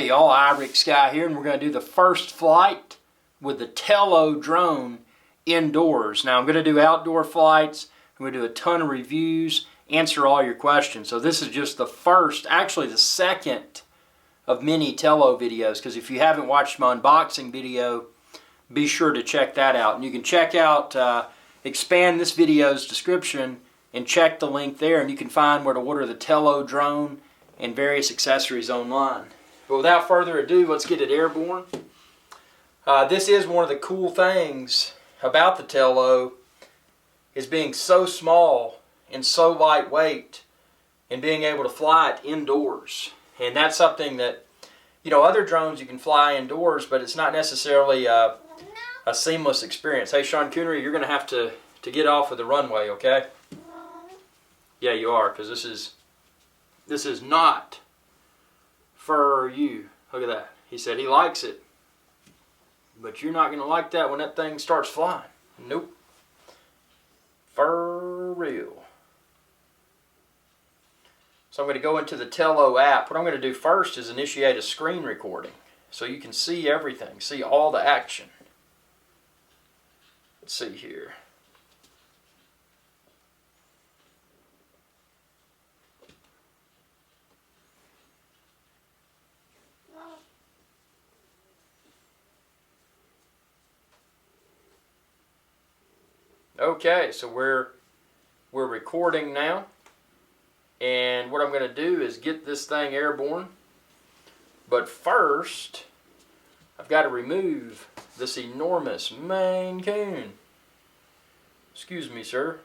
Hey y'all, Iric Sky here, and we're going to do the first flight with the Tello drone indoors. Now I'm going to do outdoor flights, I'm going to do a ton of reviews, answer all your questions. So this is just the first, actually the second of many Tello videos, because if you haven't watched my unboxing video, be sure to check that out. And you can check out, expand this video's description and check the link there, and you can find where to order the Tello drone and various accessories online. But without further ado, let's get it airborne. This is one of the cool things about the Tello, is being so small and so lightweight and being able to fly it indoors. And that's something that, you know, other drones you can fly indoors, but it's not necessarily a seamless experience. Hey, Sean Coonery, you're going to have to get off of the runway, okay? Yeah, you are, because this is not for you. Look at that. He said he likes it, but you're not going to like that when that thing starts flying. Nope. For real. So I'm going to go into the Tello app. What I'm going to do first is initiate a screen recording so you can see everything, see all the action. Let's see here. Okay, so we're recording now, and what I'm going to do is get this thing airborne. But first, I've got to remove this enormous Maine Coon. Excuse me, sir.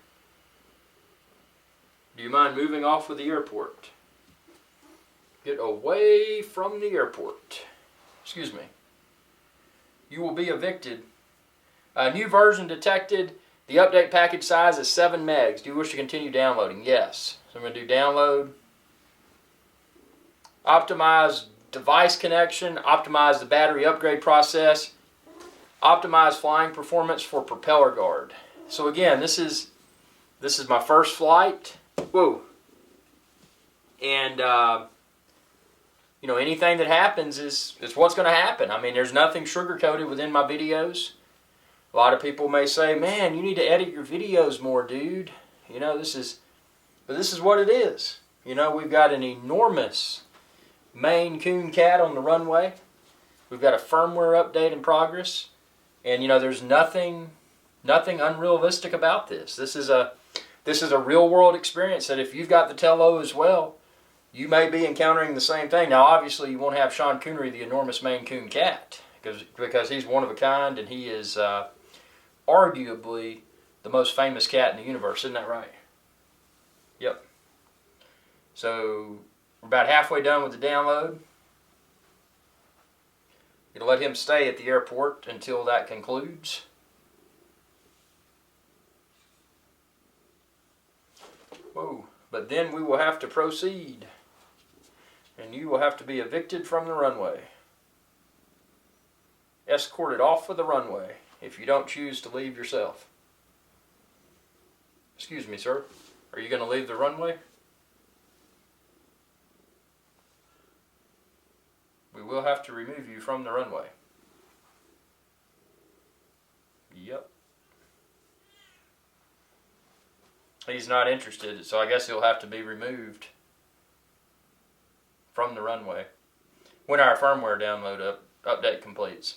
Do you mind moving off of the airport? Get away from the airport. Excuse me. You will be evicted. A new version detected. The update package size is 7 megs. Do you wish to continue downloading? Yes. So I'm going to do download. Optimize device connection. Optimize the battery upgrade process. Optimize flying performance for propeller guard. So again, this is my first flight. Whoa. And you know, anything that happens is what's going to happen. I mean, there's nothing sugar-coated within my videos. A lot of people may say, man, you need to edit your videos more, dude. You know, but this is what it is. You know, we've got an enormous Maine Coon cat on the runway. We've got a firmware update in progress. And, you know, there's nothing unrealistic about this. This is a real-world experience that if you've got the Tello as well, you may be encountering the same thing. Now, obviously, you won't have Sean Coonery, the enormous Maine Coon cat, because he's one of a kind, and he is arguably the most famous cat in the universe. Isn't that right? Yep. So we're about halfway done with the download. Going to let him stay at the airport until that concludes. Whoa. But then we will have to proceed, and you will have to be evicted from the runway. Escorted off of the runway if you don't choose to leave yourself. Excuse me, sir. Are you going to leave the runway? We will have to remove you from the runway. Yep. He's not interested, so I guess he'll have to be removed from the runway when our firmware download update completes.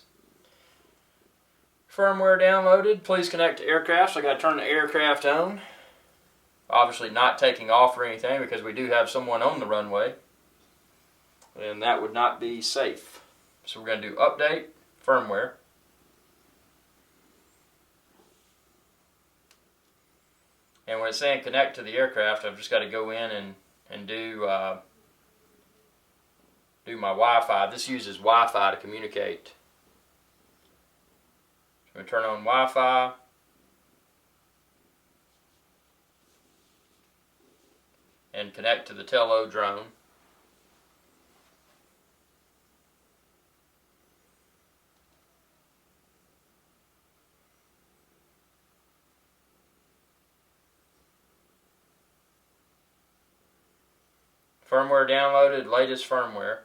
Firmware downloaded. Please connect to aircraft. So I got to turn the aircraft on. Obviously not taking off or anything because we do have someone on the runway, and that would not be safe. So we're going to do update firmware. And when it's saying connect to the aircraft, I've just got to go in and do my Wi-Fi. This uses Wi-Fi to communicate. I'm going to turn on Wi-Fi. And connect to the Tello drone. Firmware downloaded, latest firmware.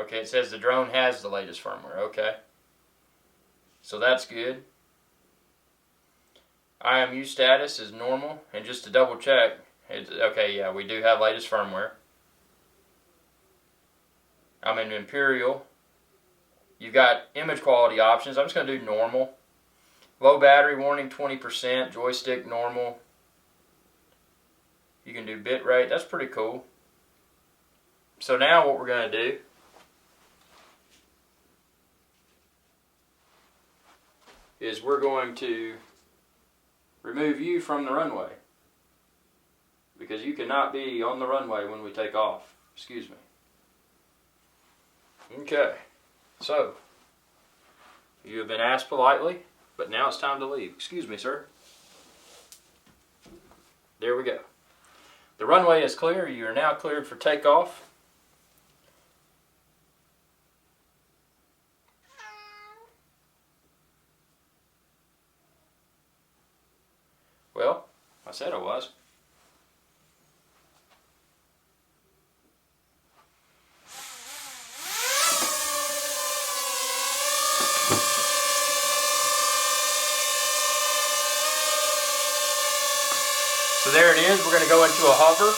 Okay, it says the drone has the latest firmware. Okay. So that's good. IMU status is normal. And just to double check, okay, yeah, we do have latest firmware. I'm in Imperial. You've got image quality options. I'm just going to do normal. Low battery warning 20%. Joystick normal. You can do bit rate. That's pretty cool. So now what we're going to do is we're going to remove you from the runway, because you cannot be on the runway when we take off. Excuse me. Okay, so you have been asked politely, but now it's time to leave. Excuse me, sir. There we go. The runway is clear. You are now cleared for takeoff. Well, I said I was. So there it is. We're going to go into a hover.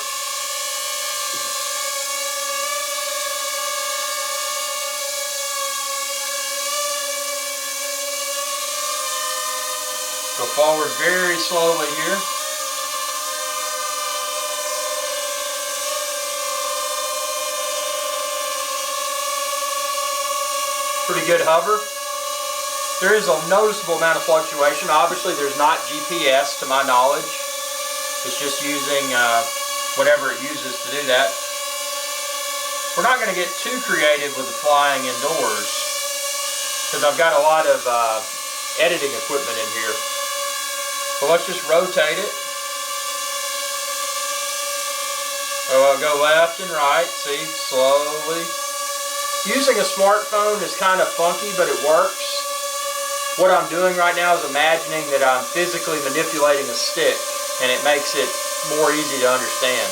Go forward very slowly here. Pretty good hover. There is a noticeable amount of fluctuation. Obviously there's not GPS to my knowledge. It's just using whatever it uses to do that. We're not going to get too creative with the flying indoors, because I've got a lot of editing equipment in here. But let's just rotate it. Oh, I'll go left and right, see, slowly. Using a smartphone is kind of funky, but it works. What I'm doing right now is imagining that I'm physically manipulating a stick, and it makes it more easy to understand.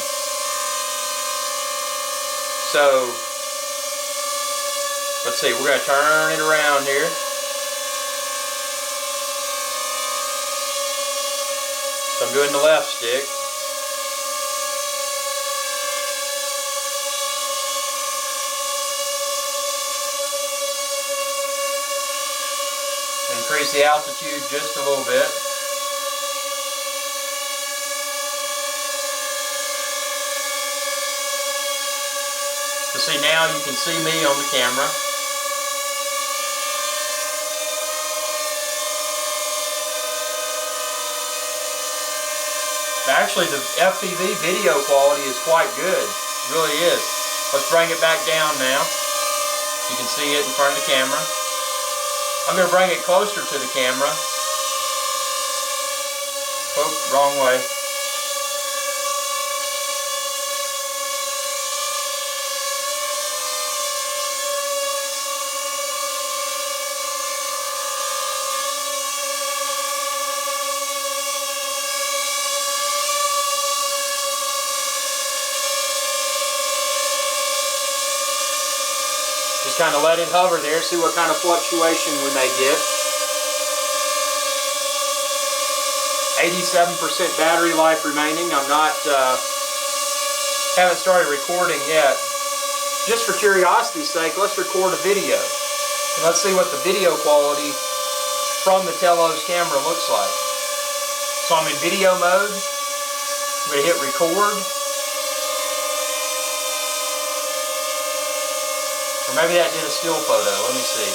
So, let's see, we're going to turn it around here. So I'm doing the left stick. Increase the altitude just a little bit. So see, now you can see me on the camera. Actually, the FPV video quality is quite good. It really is. Let's bring it back down now. You can see it in front of the camera. I'm going to bring it closer to the camera. Oh, wrong way. Just kind of let it hover there, see what kind of fluctuation we may get. 87% battery life remaining. I'm not, haven't started recording yet. Just for curiosity's sake, let's record a video. And let's see what the video quality from the Tello's camera looks like. So I'm in video mode. I'm going to hit record. Or maybe that did a still photo. Let me see.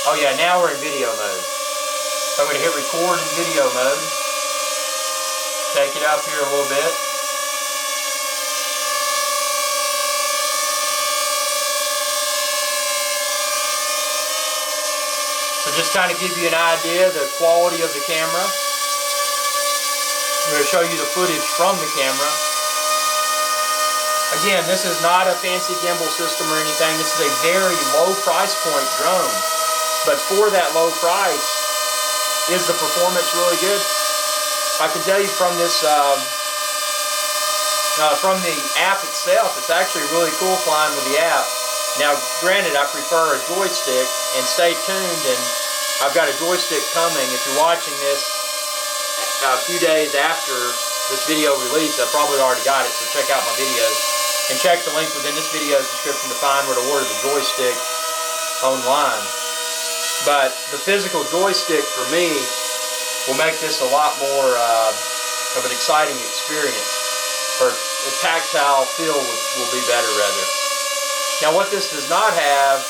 Oh yeah, now we're in video mode. So I'm going to hit record in video mode. Take it up here a little bit. So just kind of give you an idea of the quality of the camera. I'm going to show you the footage from the camera. Again, this is not a fancy gimbal system or anything. This is a very low price point drone. But for that low price, is the performance really good? I can tell you from this From the app itself, it's actually really cool flying with the app. Now, granted, I prefer a joystick, and stay tuned, and I've got a joystick coming. If you're watching this a few days after this video release, I probably already got it, so check out my videos. And check the link within this video's description to find where to order the joystick online. But the physical joystick, for me, will make this a lot more of an exciting experience. Or the tactile feel will be better, rather. Now, what this does not have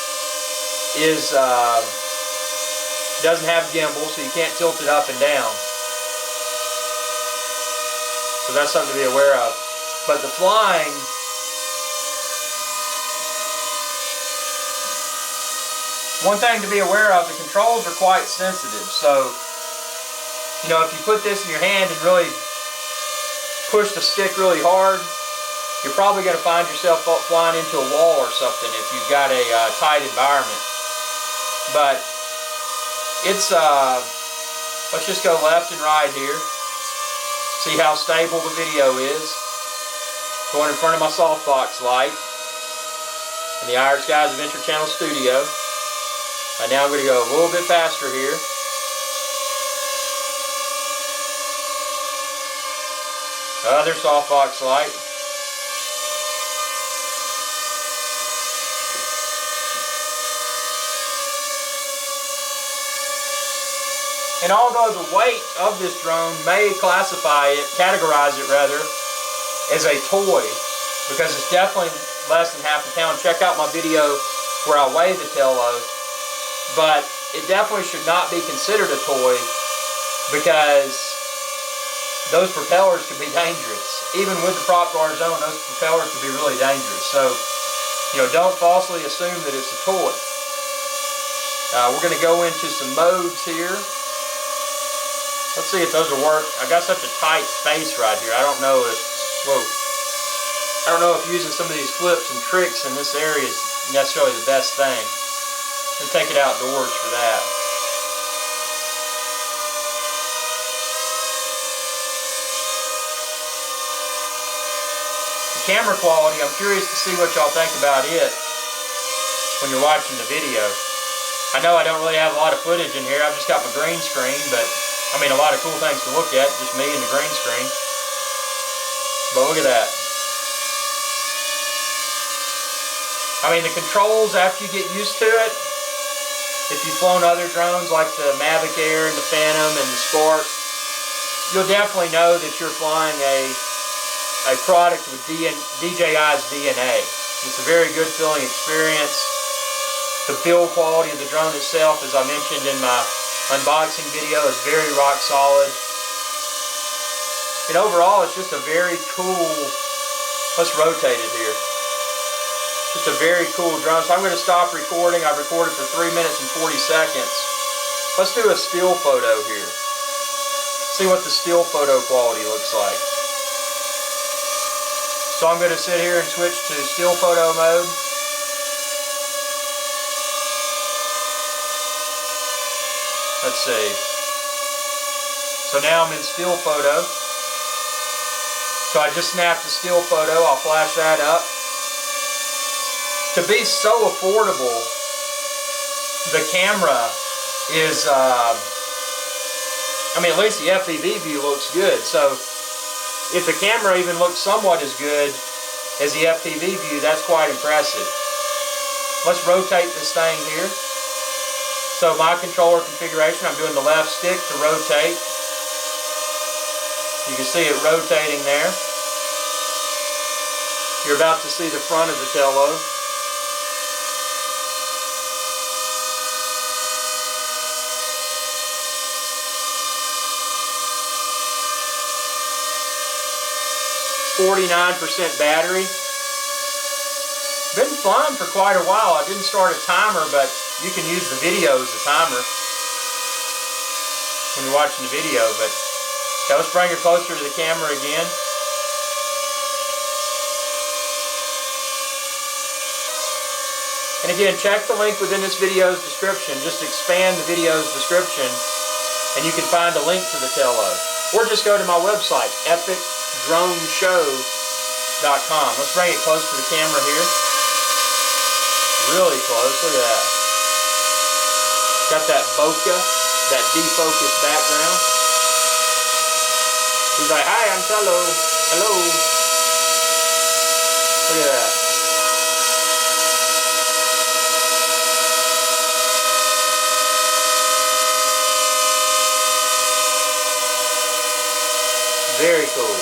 is doesn't have gimbal, so you can't tilt it up and down. So that's something to be aware of. But the flying, one thing to be aware of, the controls are quite sensitive. So, you know, if you put this in your hand and really push the stick really hard, you're probably going to find yourself flying into a wall or something if you've got a tight environment. But it's, let's just go left and right here. See how stable the video is. Going in front of my softbox light in the Iron Skies Adventure Channel studio. And now I'm going to go a little bit faster here. Other softbox light. And although the weight of this drone may categorize it rather, as a toy, because it's definitely less than half a pound. Check out my video where I weigh the Tello, but it definitely should not be considered a toy because those propellers could be dangerous. Even with the prop guards on, those propellers could be really dangerous. So, you know, don't falsely assume that it's a toy. We're going to go into some modes here. Let's see if those will work. I got such a tight space right here. I don't know if, I don't know if using some of these flips and tricks in this area is necessarily the best thing. I'm going to take it outdoors for that. Camera quality, I'm curious to see what y'all think about it when you're watching the video. I know I don't really have a lot of footage in here. I've just got my green screen, but I mean a lot of cool things to look at, just me and the green screen. But look at that. I mean, the controls, after you get used to it, if you've flown other drones like the Mavic Air and the Phantom and the Spark, you'll definitely know that you're flying a product with DJI's DNA. It's a very good feeling experience. The build quality of the drone itself, as I mentioned in my unboxing video, is very rock solid. And overall, it's just a very cool, let's rotate it here. Just a very cool drone. So I'm going to stop recording. I've recorded for 3 minutes and 40 seconds. Let's do a still photo here. See what the still photo quality looks like. So I'm going to sit here and switch to still photo mode. Let's see. So now I'm in still photo. So I just snapped a still photo. I'll flash that up. To be so affordable, the camera is, I mean, at least the FPV view looks good. So if the camera even looks somewhat as good as the FPV view, that's quite impressive. Let's rotate this thing here. So my controller configuration, I'm doing the left stick to rotate. You can see it rotating there. You're about to see the front of the Tello. %, battery. Been flying for quite a while. I didn't start a timer, but you can use the video as a timer when you're watching the video. But yeah, let's bring her closer to the camera again. And again, check the link within this video's description. Just expand the video's description and you can find a link to the Tello. Or just go to my website, epicdroneshow.com. Let's bring it close to the camera here. Really close, look at that. Got that bokeh, that defocused background. He's like, hi, I'm Tello. Hello. Look at that. Very cool.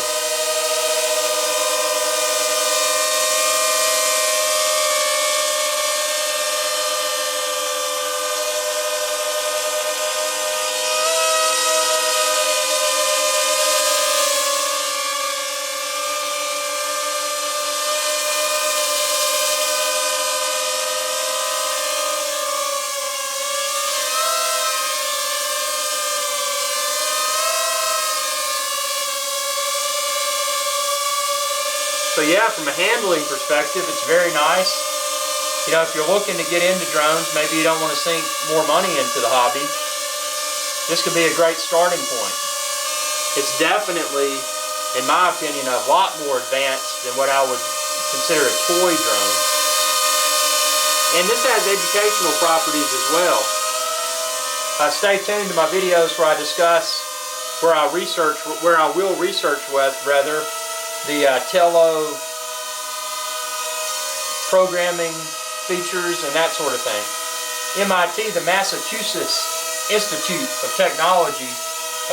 So yeah, from a handling perspective, it's very nice. You know, if you're looking to get into drones, maybe you don't want to sink more money into the hobby, this could be a great starting point. It's definitely, in my opinion, a lot more advanced than what I would consider a toy drone. And this has educational properties as well. Stay tuned to my videos where I discuss, where I will research the Tello programming features and that sort of thing. MIT, the Massachusetts Institute of Technology,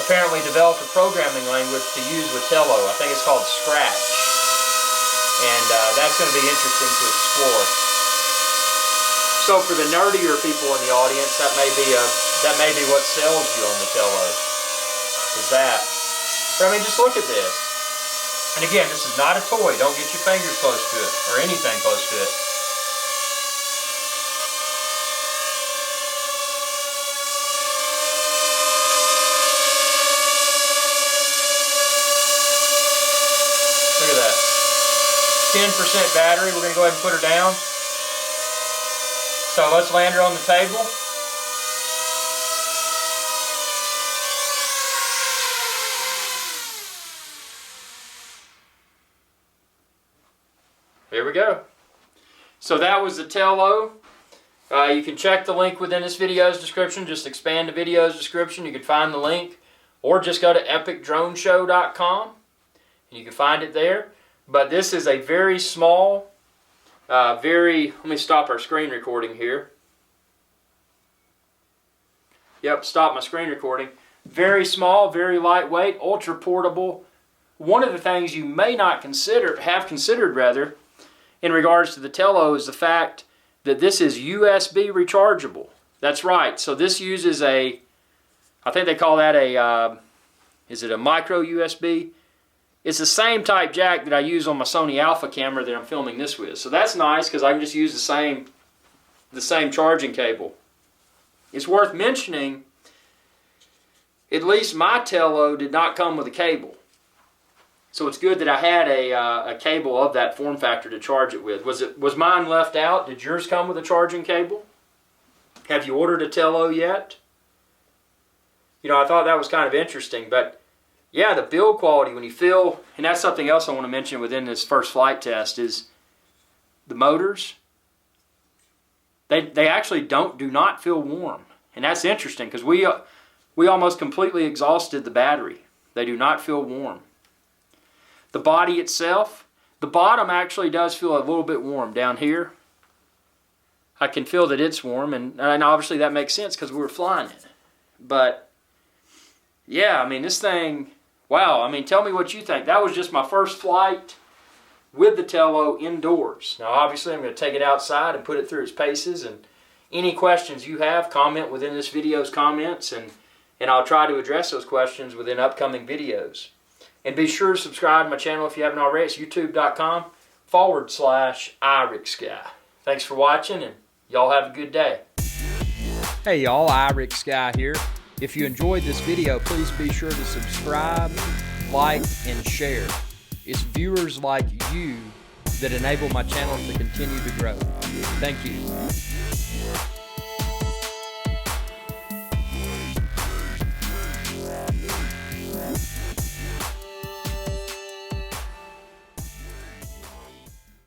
apparently developed a programming language to use with Tello. I think it's called Scratch. And that's going to be interesting to explore. So for the nerdier people in the audience, that may be what sells you on the Tello. Is that. But I mean, just look at this. And again, this is not a toy. Don't get your fingers close to it, or anything close to it. Look at that. 10% battery. We're going to go ahead and put her down. So let's land her on the table. There we go. So that was the Tello. You can check the link within this video's description. Just expand the video's description. You can find the link. Or just go to epicdroneshow.com and you can find it there. But this is a very small, let me stop our screen recording here. Yep, stop my screen recording. Very small, very lightweight, ultra portable. One of the things you may not have considered in regards to the Tello is the fact that this is USB rechargeable. That's right. So this uses I think they call that is it a micro USB? It's the same type jack that I use on my Sony Alpha camera that I'm filming this with. So that's nice because I can just use the same charging cable. It's worth mentioning, at least my Tello did not come with a cable. So it's good that I had a cable of that form factor to charge it with. Was mine left out? Did yours come with a charging cable? Have you ordered a Tello yet? You know, I thought that was kind of interesting. But yeah, the build quality when you feel, and that's something else I want to mention within this first flight test, is the motors. They actually do not feel warm, and that's interesting because we almost completely exhausted the battery. They do not feel warm. The body itself, the bottom actually does feel a little bit warm down here. I can feel that it's warm, and obviously that makes sense because we were flying it. But yeah, I mean, this thing, wow. I mean, tell me what you think. That was just my first flight with the Tello indoors. Now, obviously, I'm going to take it outside and put it through its paces. And any questions you have, comment within this video's comments, and I'll try to address those questions within upcoming videos. And be sure to subscribe to my channel if you haven't already. It's youtube.com/IRIXGuy. Thanks for watching, and y'all have a good day. Hey y'all, IRIXGuy here. If you enjoyed this video, please be sure to subscribe, like, and share. It's viewers like you that enable my channel to continue to grow. Thank you.